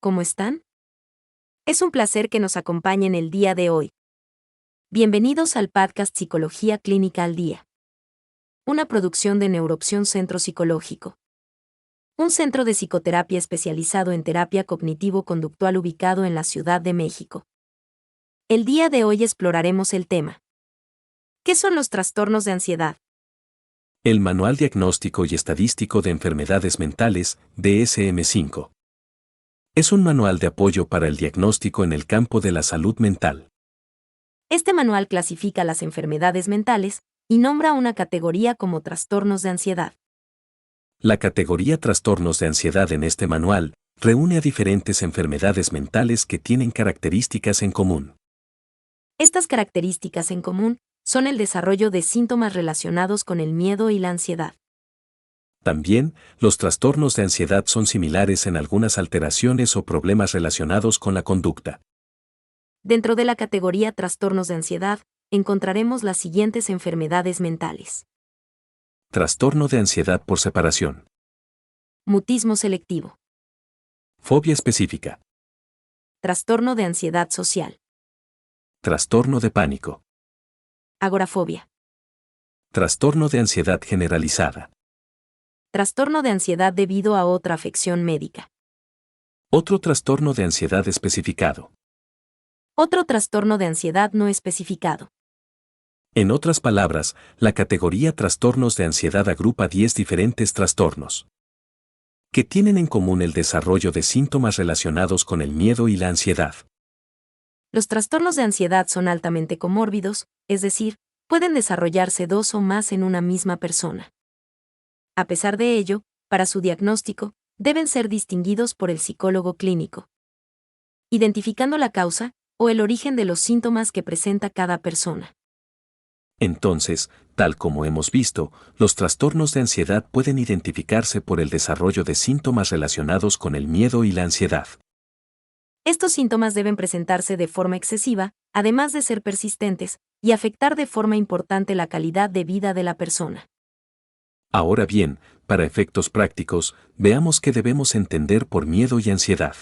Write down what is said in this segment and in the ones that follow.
¿cómo están? Es un placer que nos acompañen el día de hoy. Bienvenidos al podcast Psicología Clínica al Día. Una producción de Neuroopción Centro Psicológico. Un centro de psicoterapia especializado en terapia cognitivo-conductual ubicado en la Ciudad de México. El día de hoy exploraremos el tema. ¿Qué son los trastornos de ansiedad? El Manual Diagnóstico y Estadístico de Enfermedades Mentales, DSM-5. Es un manual de apoyo para el diagnóstico en el campo de la salud mental. Este manual clasifica las enfermedades mentales y nombra una categoría como trastornos de ansiedad. La categoría trastornos de ansiedad en este manual reúne a diferentes enfermedades mentales que tienen características en común. Estas características en común son el desarrollo de síntomas relacionados con el miedo y la ansiedad. También, los trastornos de ansiedad son similares en algunas alteraciones o problemas relacionados con la conducta. Dentro de la categoría trastornos de ansiedad, encontraremos las siguientes enfermedades mentales. Trastorno de ansiedad por separación. Mutismo selectivo. Fobia específica. Trastorno de ansiedad social. Trastorno de pánico. Agorafobia. Trastorno de ansiedad generalizada. Trastorno de ansiedad debido a otra afección médica. Otro trastorno de ansiedad especificado. Otro trastorno de ansiedad no especificado. En otras palabras, la categoría trastornos de ansiedad agrupa 10 diferentes trastornos que tienen en común el desarrollo de síntomas relacionados con el miedo y la ansiedad. Los trastornos de ansiedad son altamente comórbidos, es decir, pueden desarrollarse dos o más en una misma persona. A pesar de ello, para su diagnóstico, deben ser distinguidos por el psicólogo clínico, identificando la causa o el origen de los síntomas que presenta cada persona. Entonces, tal como hemos visto, los trastornos de ansiedad pueden identificarse por el desarrollo de síntomas relacionados con el miedo y la ansiedad. Estos síntomas deben presentarse de forma excesiva, además de ser persistentes, y afectar de forma importante la calidad de vida de la persona. Ahora bien, para efectos prácticos, veamos qué debemos entender por miedo y ansiedad.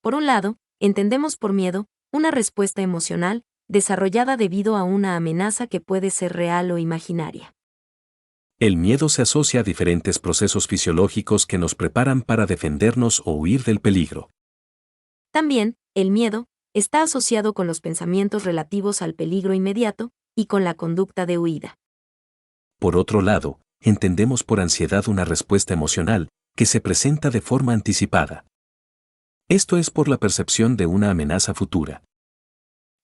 Por un lado, entendemos por miedo una respuesta emocional desarrollada debido a una amenaza que puede ser real o imaginaria. El miedo se asocia a diferentes procesos fisiológicos que nos preparan para defendernos o huir del peligro. También, el miedo está asociado con los pensamientos relativos al peligro inmediato y con la conducta de huida. Por otro lado, entendemos por ansiedad una respuesta emocional que se presenta de forma anticipada. Esto es por la percepción de una amenaza futura.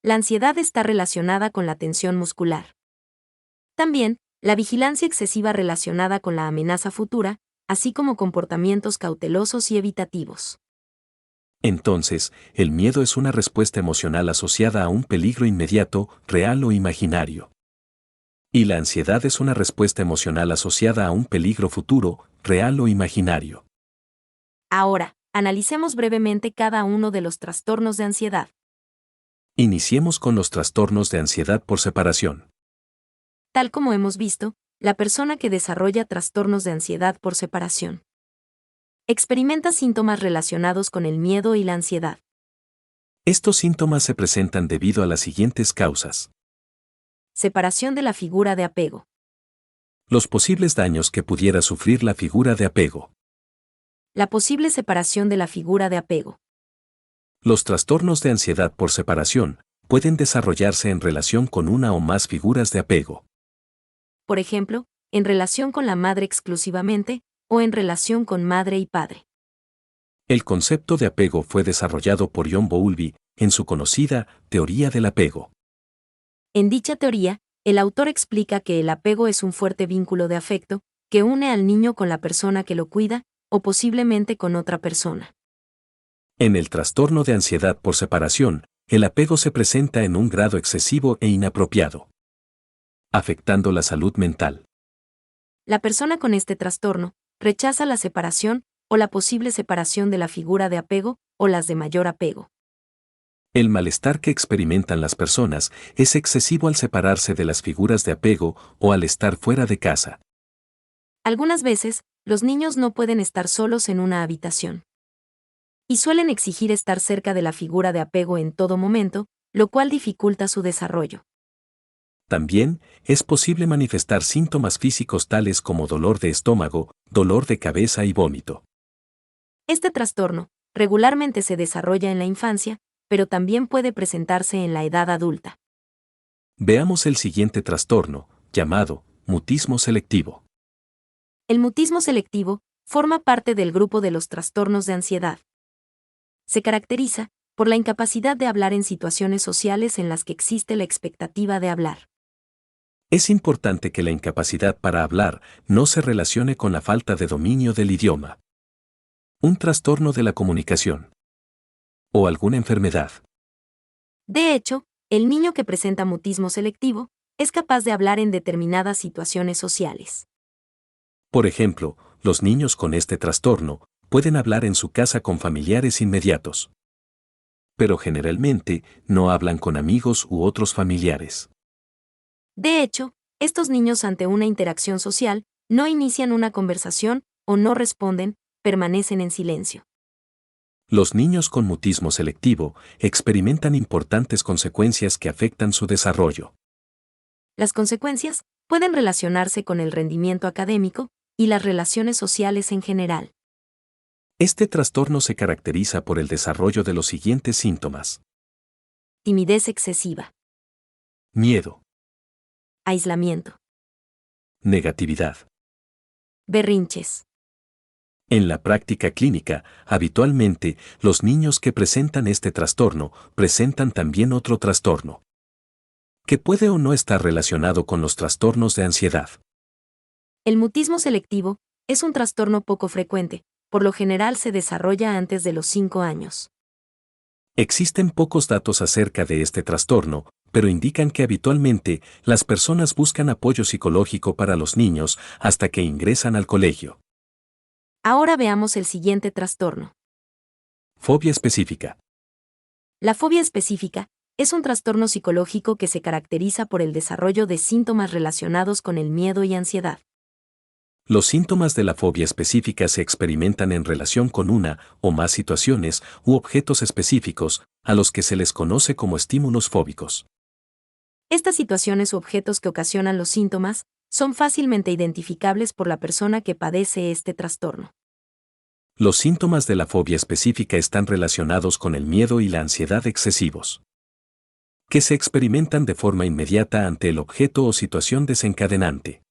La ansiedad está relacionada con la tensión muscular. También, la vigilancia excesiva relacionada con la amenaza futura, así como comportamientos cautelosos y evitativos. Entonces, el miedo es una respuesta emocional asociada a un peligro inmediato, real o imaginario. Y la ansiedad es una respuesta emocional asociada a un peligro futuro, real o imaginario. Ahora, analicemos brevemente cada uno de los trastornos de ansiedad. Iniciemos con los trastornos de ansiedad por separación. Tal como hemos visto, la persona que desarrolla trastornos de ansiedad por separación experimenta síntomas relacionados con el miedo y la ansiedad. Estos síntomas se presentan debido a las siguientes causas. Separación de la figura de apego. Los posibles daños que pudiera sufrir la figura de apego. La posible separación de la figura de apego. Los trastornos de ansiedad por separación pueden desarrollarse en relación con una o más figuras de apego. Por ejemplo, en relación con la madre exclusivamente, o en relación con madre y padre. El concepto de apego fue desarrollado por John Bowlby en su conocida teoría del apego. En dicha teoría, el autor explica que el apego es un fuerte vínculo de afecto que une al niño con la persona que lo cuida, o posiblemente con otra persona. En el trastorno de ansiedad por separación, el apego se presenta en un grado excesivo e inapropiado, afectando la salud mental. La persona con este trastorno rechaza la separación o la posible separación de la figura de apego o las de mayor apego. El malestar que experimentan las personas es excesivo al separarse de las figuras de apego o al estar fuera de casa. Algunas veces, los niños no pueden estar solos en una habitación. y suelen exigir estar cerca de la figura de apego en todo momento, lo cual dificulta su desarrollo. También es posible manifestar síntomas físicos tales como dolor de estómago, dolor de cabeza y vómito. Este trastorno regularmente se desarrolla en la infancia, pero también puede presentarse en la edad adulta. Veamos el siguiente trastorno, llamado mutismo selectivo. El mutismo selectivo forma parte del grupo de los trastornos de ansiedad. Se caracteriza por la incapacidad de hablar en situaciones sociales en las que existe la expectativa de hablar. Es importante que la incapacidad para hablar no se relacione con la falta de dominio del idioma, un trastorno de la comunicación o alguna enfermedad. De hecho, el niño que presenta mutismo selectivo es capaz de hablar en determinadas situaciones sociales. Por ejemplo, los niños con este trastorno pueden hablar en su casa con familiares inmediatos, pero generalmente no hablan con amigos u otros familiares. De hecho, estos niños ante una interacción social no inician una conversación o no responden, permanecen en silencio. Los niños con mutismo selectivo experimentan importantes consecuencias que afectan su desarrollo. Las consecuencias pueden relacionarse con el rendimiento académico y las relaciones sociales en general. Este trastorno se caracteriza por el desarrollo de los siguientes síntomas: Timidez excesiva, miedo, aislamiento, negatividad. berrinches. En la práctica clínica, habitualmente, los niños que presentan este trastorno presentan también otro trastorno, que puede o no estar relacionado con los trastornos de ansiedad. El mutismo selectivo es un trastorno poco frecuente, por lo general se desarrolla antes de los 5 años. Existen pocos datos acerca de este trastorno, pero indican que habitualmente las personas buscan apoyo psicológico para los niños hasta que ingresan al colegio. Ahora veamos el siguiente trastorno. Fobia específica. La fobia específica es un trastorno psicológico que se caracteriza por el desarrollo de síntomas relacionados con el miedo y ansiedad. Los síntomas de la fobia específica se experimentan en relación con una o más situaciones u objetos específicos, a los que se les conoce como estímulos fóbicos. Estas situaciones u objetos que ocasionan los síntomas son fácilmente identificables por la persona que padece este trastorno. Los síntomas de la fobia específica están relacionados con el miedo y la ansiedad excesivos, que se experimentan de forma inmediata ante el objeto o situación desencadenante.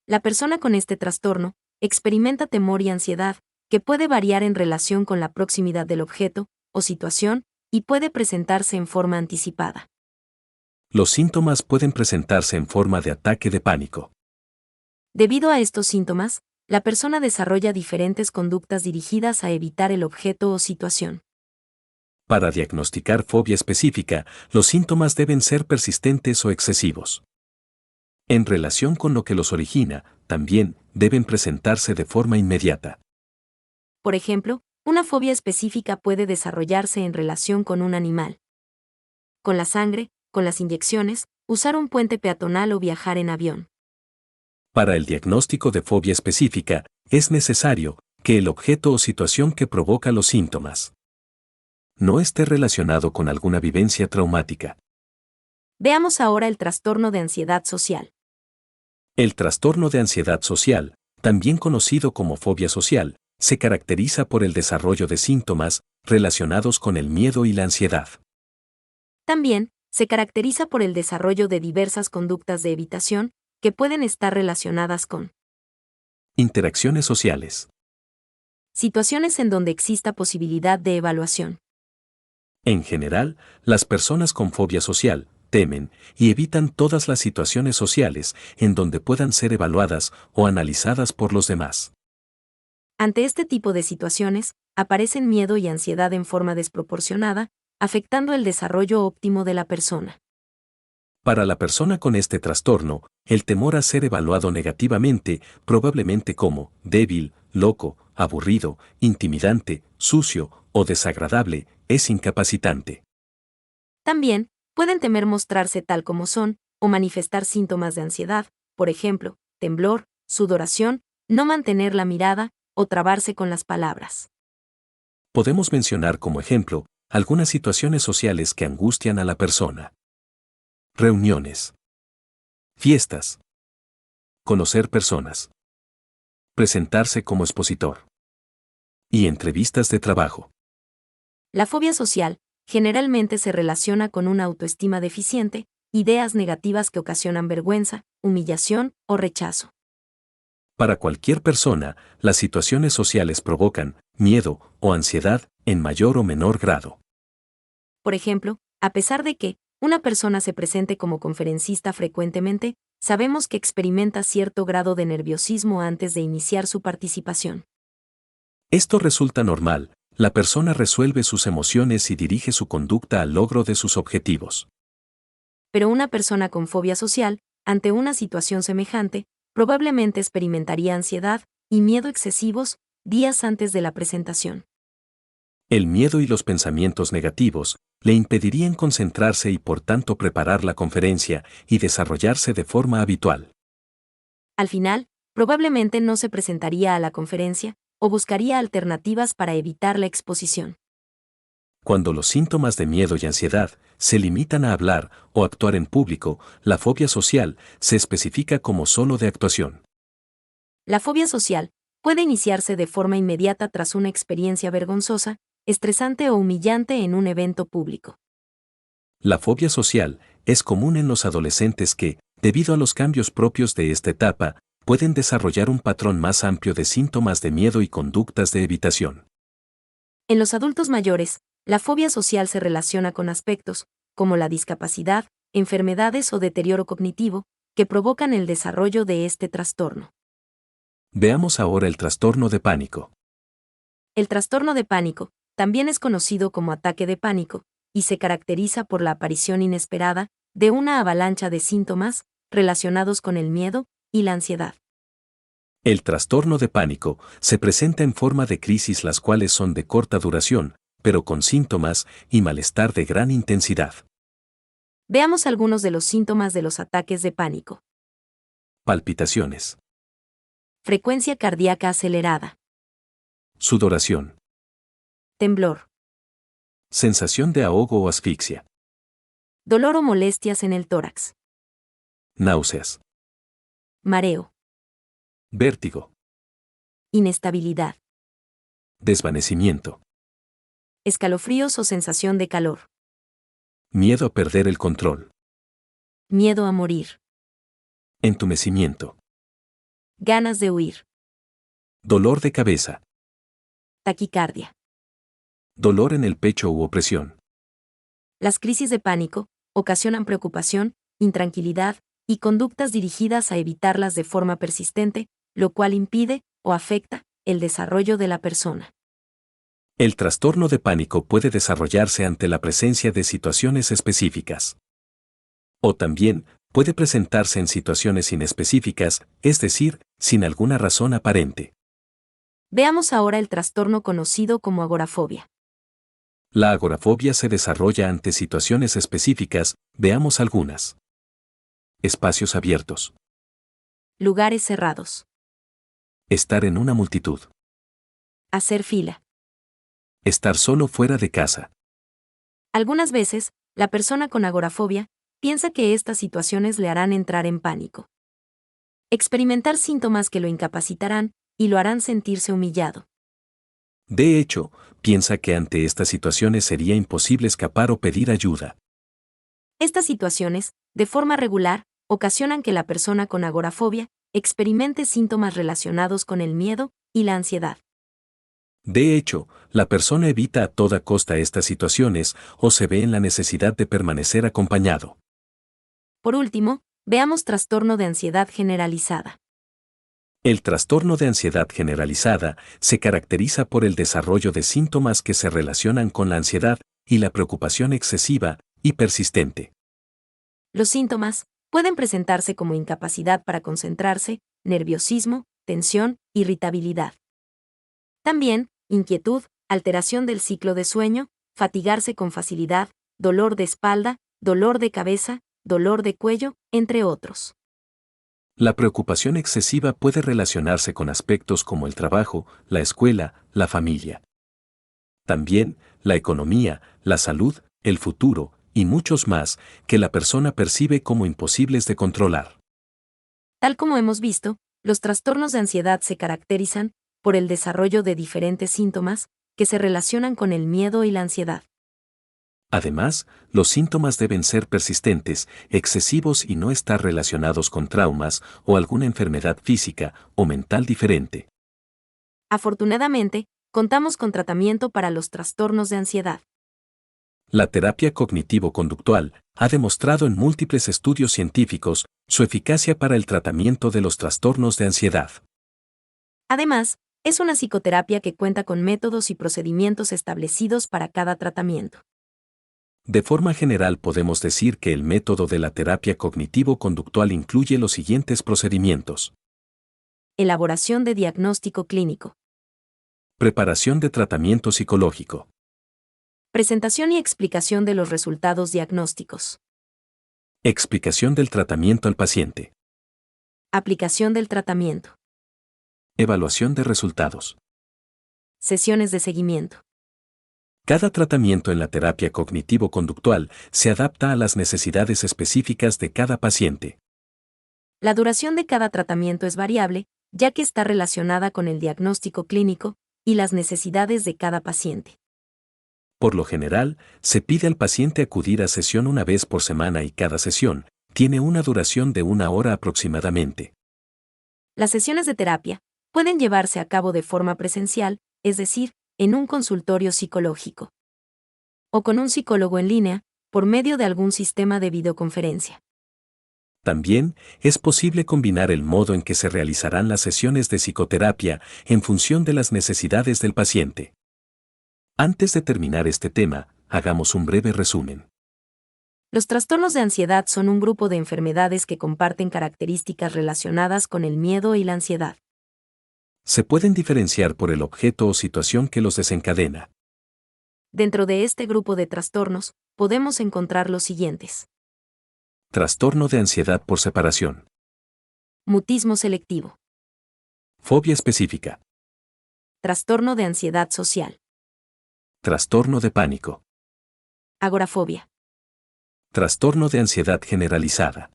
La persona con este trastorno experimenta temor y ansiedad, que puede variar en relación con la proximidad del objeto o situación y puede presentarse en forma anticipada. Los síntomas pueden presentarse en forma de ataque de pánico. Debido a estos síntomas, la persona desarrolla diferentes conductas dirigidas a evitar el objeto o situación. Para diagnosticar fobia específica, los síntomas deben ser persistentes o excesivos. En relación con lo que los origina, también deben presentarse de forma inmediata. Por ejemplo, una fobia específica puede desarrollarse en relación con un animal, con la sangre, con las inyecciones, usar un puente peatonal o viajar en avión. Para el diagnóstico de fobia específica, es necesario que el objeto o situación que provoca los síntomas no esté relacionado con alguna vivencia traumática. Veamos ahora el trastorno de ansiedad social. El trastorno de ansiedad social, también conocido como fobia social, se caracteriza por el desarrollo de síntomas relacionados con el miedo y la ansiedad. También se caracteriza por el desarrollo de diversas conductas de evitación que pueden estar relacionadas con Interacciones sociales. situaciones en donde exista posibilidad de evaluación. En general, las personas con fobia social temen y evitan todas las situaciones sociales en donde puedan ser evaluadas o analizadas por los demás. Ante este tipo de situaciones, aparecen miedo y ansiedad en forma desproporcionada, afectando el desarrollo óptimo de la persona. Para la persona con este trastorno, el temor a ser evaluado negativamente, probablemente como débil, loco, aburrido, intimidante, sucio o desagradable, es incapacitante. También, pueden temer mostrarse tal como son, o manifestar síntomas de ansiedad, por ejemplo, temblor, sudoración, no mantener la mirada, o trabarse con las palabras. Podemos mencionar como ejemplo algunas situaciones sociales que angustian a la persona. Reuniones. Fiestas. Conocer personas. Presentarse como expositor. Y entrevistas de trabajo. La fobia social generalmente se relaciona con una autoestima deficiente, ideas negativas que ocasionan vergüenza, humillación o rechazo. Para cualquier persona, las situaciones sociales provocan miedo o ansiedad en mayor o menor grado. Por ejemplo, a pesar de que una persona se presente como conferencista frecuentemente, sabemos que experimenta cierto grado de nerviosismo antes de iniciar su participación. Esto resulta normal, la persona resuelve sus emociones y dirige su conducta al logro de sus objetivos. Pero una persona con fobia social, ante una situación semejante, probablemente experimentaría ansiedad y miedo excesivos días antes de la presentación. El miedo y los pensamientos negativos le impedirían concentrarse y por tanto preparar la conferencia y desarrollarse de forma habitual. Al final, probablemente no se presentaría a la conferencia o buscaría alternativas para evitar la exposición. Cuando los síntomas de miedo y ansiedad se limitan a hablar o actuar en público, la fobia social se especifica como solo de actuación. La fobia social puede iniciarse de forma inmediata tras una experiencia vergonzosa, estresante o humillante en un evento público. La fobia social es común en los adolescentes que, debido a los cambios propios de esta etapa, pueden desarrollar un patrón más amplio de síntomas de miedo y conductas de evitación. En los adultos mayores, la fobia social se relaciona con aspectos, como la discapacidad, enfermedades o deterioro cognitivo, que provocan el desarrollo de este trastorno. Veamos ahora el trastorno de pánico. El trastorno de pánico también es conocido como ataque de pánico, y se caracteriza por la aparición inesperada de una avalancha de síntomas relacionados con el miedo y la ansiedad. El trastorno de pánico se presenta en forma de crisis las cuales son de corta duración, pero con síntomas y malestar de gran intensidad. Veamos algunos de los síntomas de los ataques de pánico. Palpitaciones. Frecuencia cardíaca acelerada. Sudoración. Temblor. Sensación de ahogo o asfixia. Dolor o molestias en el tórax. Náuseas. Mareo. Vértigo. Inestabilidad. Desvanecimiento. Escalofríos o sensación de calor. Miedo a perder el control. Miedo a morir. Entumecimiento. Ganas de huir. Dolor de cabeza. Taquicardia. Dolor en el pecho u opresión. Las crisis de pánico ocasionan preocupación, intranquilidad y conductas dirigidas a evitarlas de forma persistente, lo cual impide o afecta el desarrollo de la persona. El trastorno de pánico puede desarrollarse ante la presencia de situaciones específicas. O también puede presentarse en situaciones inespecíficas, es decir, sin alguna razón aparente. Veamos ahora el trastorno conocido como agorafobia. La agorafobia se desarrolla ante situaciones específicas, veamos algunas. Espacios abiertos. Lugares cerrados. Estar en una multitud. Hacer fila. Estar solo fuera de casa. Algunas veces, la persona con agorafobia piensa que estas situaciones le harán entrar en pánico. Experimentar síntomas que lo incapacitarán y lo harán sentirse humillado. De hecho, piensa que ante estas situaciones sería imposible escapar o pedir ayuda. Estas situaciones, de forma regular, ocasionan que la persona con agorafobia experimente síntomas relacionados con el miedo y la ansiedad. De hecho, la persona evita a toda costa estas situaciones o se ve en la necesidad de permanecer acompañado. Por último, veamos trastorno de ansiedad generalizada. El trastorno de ansiedad generalizada se caracteriza por el desarrollo de síntomas que se relacionan con la ansiedad y la preocupación excesiva y persistente. Los síntomas pueden presentarse como incapacidad para concentrarse, nerviosismo, tensión, irritabilidad. También, inquietud, alteración del ciclo de sueño, fatigarse con facilidad, dolor de espalda, dolor de cabeza, dolor de cuello, entre otros. La preocupación excesiva puede relacionarse con aspectos como el trabajo, la escuela, la familia. También, la economía, la salud, el futuro, y muchos más, que la persona percibe como imposibles de controlar. Tal como hemos visto, los trastornos de ansiedad se caracterizan por el desarrollo de diferentes síntomas que se relacionan con el miedo y la ansiedad. Además, los síntomas deben ser persistentes, excesivos y no estar relacionados con traumas o alguna enfermedad física o mental diferente. Afortunadamente, contamos con tratamiento para los trastornos de ansiedad. La terapia cognitivo-conductual ha demostrado en múltiples estudios científicos su eficacia para el tratamiento de los trastornos de ansiedad. Además, es una psicoterapia que cuenta con métodos y procedimientos establecidos para cada tratamiento. De forma general podemos decir que el método de la terapia cognitivo-conductual incluye los siguientes procedimientos. Elaboración de diagnóstico clínico. Preparación de tratamiento psicológico. Presentación y explicación de los resultados diagnósticos. Explicación del tratamiento al paciente. Aplicación del tratamiento. Evaluación de resultados. Sesiones de seguimiento. Cada tratamiento en la terapia cognitivo-conductual se adapta a las necesidades específicas de cada paciente. La duración de cada tratamiento es variable, ya que está relacionada con el diagnóstico clínico y las necesidades de cada paciente. Por lo general, se pide al paciente acudir a sesión una vez por semana y cada sesión tiene una duración de 1 hora aproximadamente. Las sesiones de terapia pueden llevarse a cabo de forma presencial, es decir, en un consultorio psicológico, o con un psicólogo en línea, por medio de algún sistema de videoconferencia. También es posible combinar el modo en que se realizarán las sesiones de psicoterapia en función de las necesidades del paciente. Antes de terminar este tema, hagamos un breve resumen. Los trastornos de ansiedad son un grupo de enfermedades que comparten características relacionadas con el miedo y la ansiedad. Se pueden diferenciar por el objeto o situación que los desencadena. Dentro de este grupo de trastornos, podemos encontrar los siguientes. Trastorno de ansiedad por separación. Mutismo selectivo. Fobia específica. Trastorno de ansiedad social. Trastorno de pánico. Agorafobia. Trastorno de ansiedad generalizada.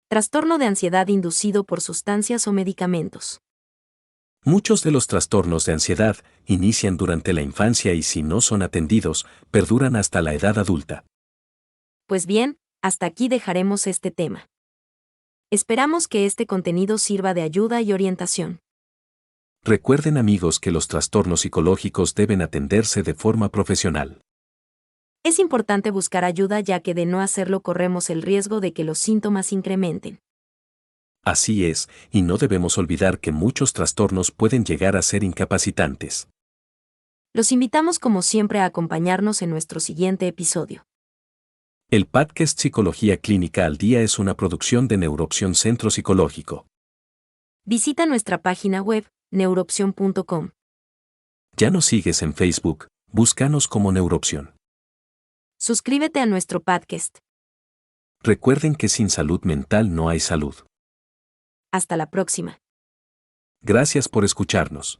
Trastorno de ansiedad inducido por sustancias o medicamentos. Muchos de los trastornos de ansiedad inician durante la infancia y si no son atendidos, perduran hasta la edad adulta. Pues bien, hasta aquí dejaremos este tema. Esperamos que este contenido sirva de ayuda y orientación. Recuerden amigos que los trastornos psicológicos deben atenderse de forma profesional. Es importante buscar ayuda ya que de no hacerlo corremos el riesgo de que los síntomas incrementen. Así es, y no debemos olvidar que muchos trastornos pueden llegar a ser incapacitantes. Los invitamos como siempre a acompañarnos en nuestro siguiente episodio. El podcast Psicología Clínica al Día es una producción de Neuroopción Centro Psicológico. Visita nuestra página web, neuroopción.com. ¿Ya nos sigues en Facebook? Búscanos como Neuroopción. Suscríbete a nuestro podcast. Recuerden que sin salud mental no hay salud. Hasta la próxima. Gracias por escucharnos.